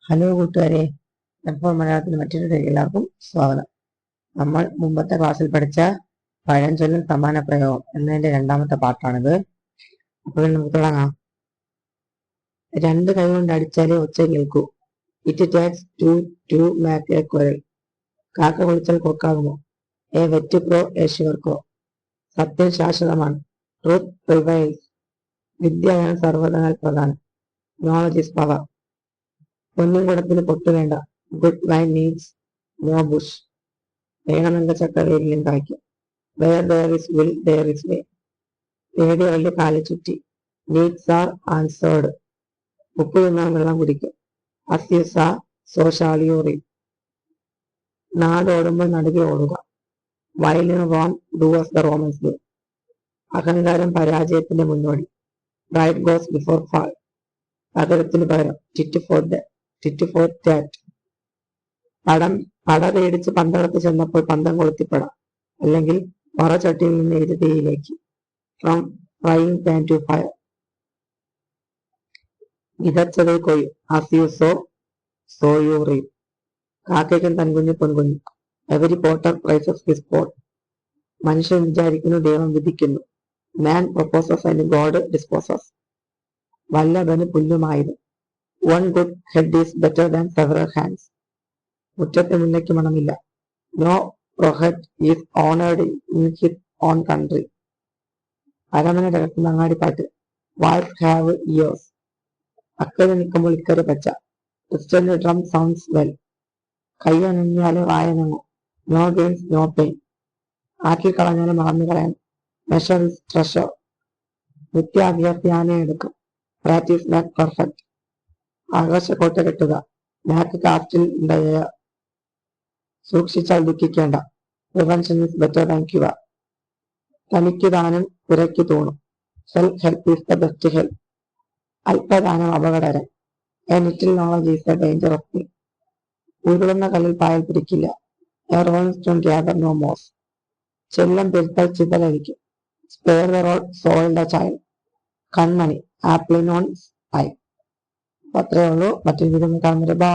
Hello കൂട്ടുകാരെ, ഇപ്പോൾ മലയാളത്തിൽ മറ്റൊരു എല്ലാവർക്കും സ്വാഗതം. നമ്മൾ മുമ്പത്തെ ക്ലാസ്സിൽ പഠിച്ച പഴഞ്ചൊല്ലും സമാന പ്രയോഗം എന്നതിന്റെ രണ്ടാമത്തെ പാർട്ടാണിത്. അപ്പോൾ നമുക്ക് തുടങ്ങാം. രണ്ട് കൈ കൊണ്ട് അടിച്ചാലേ ഒച്ച കേൾക്കൂ. It takes two to make a quarrel. കാക്ക കുളിച്ചാൽ കൊക്കാകുമോ? A wet pro a sure co. സത്യം ശാശ്വതമാണ്. Truth prevails. വിദ്യാഭ്യാസം സർവ്വതനാൽ പ്രധാനം. Knowledge is power. പൊന്നും കുടത്തിന് പൊട്ടു വേണ്ട. Good wine needs no bush. വേണമെന്ന ചക്ക വേരിലും കായ്ക്കും. Where there is will there is way. നേടിയ വള്ളി കാലി ചുറ്റി. Needs are answered. ഉപ്പ് തിന്നാൽ വെള്ളം കുടിക്കും. അസ്യൂസ സോഷാലിയോറി. നാടോടുമ്പോൾ നടുകെ ഓടുക. While in Rome do as the Romans do. അഹങ്കാരം പരാജയത്തിന്റെ മുന്നോടി. Pride goes before fall. പകരത്തിന് പകരം ടിറ്റ് ഫോർ ടാറ്റ്. പട പേടിച്ച് പന്തളത്ത് ചെന്നപ്പോൾ പന്തം കൊളുത്തിപ്പട, അല്ലെങ്കിൽ പറചട്ടിയിൽ നിന്ന് എഴുതി തീയിലേക്ക്. From frying pan to fire. വിതച്ചതേ കൊയ്യും. As you sow you reap. കാക്കയ്ക്കും തൻകുഞ്ഞു പൊൻകുഞ്ഞു. Every potter praises his pot. മനുഷ്യൻ വിചാരിക്കുന്നു, ദൈവം വിധിക്കുന്നു. Man proposes and God disposes. വല്ലഭന് പുല്ലുമായത്. One good head is better than several hands. മുറ്റത്തെ മുല്ലയ്ക്ക് മണമില്ല. No prophet is honoured in his own country. അരമന കിടക്കുന്ന അങ്ങാടിപ്പാട്ട്. Walls have ears. അക്കരെ നിൽക്കുമ്പോൾ ഇക്കരെ പച്ച. ക്രിസ്ത്യന്റെ ഡ്രം സൗണ്ട്സ് വെൽ. കൈയനങ്ങിയാലും വായനങ്ങോ. No gains no pain. ആക്കി കളഞ്ഞാലും മറന്നു കളയാൻ. Measure is treasure. നിത്യാഭ്യാസി ആനയെടുക്കും. Practice make perfect. ആകാശക്കോട്ട കെട്ടുക. മാക്ക് കാസ്റ്റിൽ ഉണ്ടായ. സൂക്ഷിച്ചാൽ ദുഃഖിക്കേണ്ട. Prevention is better than cure. തനിക്ക് ദാനം പുരയ്ക്ക് തൂണും. Self help is the best help. അല്പദാനം അപകടകരം. A little knowledge is the dangerous thing. ഉരുളുന്ന കല്ലിൽ പായൽ പിടിക്കില്ല. A rolling stone gather no moss. ചെല്ലം പെരുത്താൽ ചിതലരിക്കും. Spare the rod sold a child. കൺമണി ആപ്പിൾ ഇൻ ഓൺ ഐ. അത്രയേ ഉള്ളൂ. മറ്റൊരു വീഡിയോ കാണുന്നത്. ബൈ.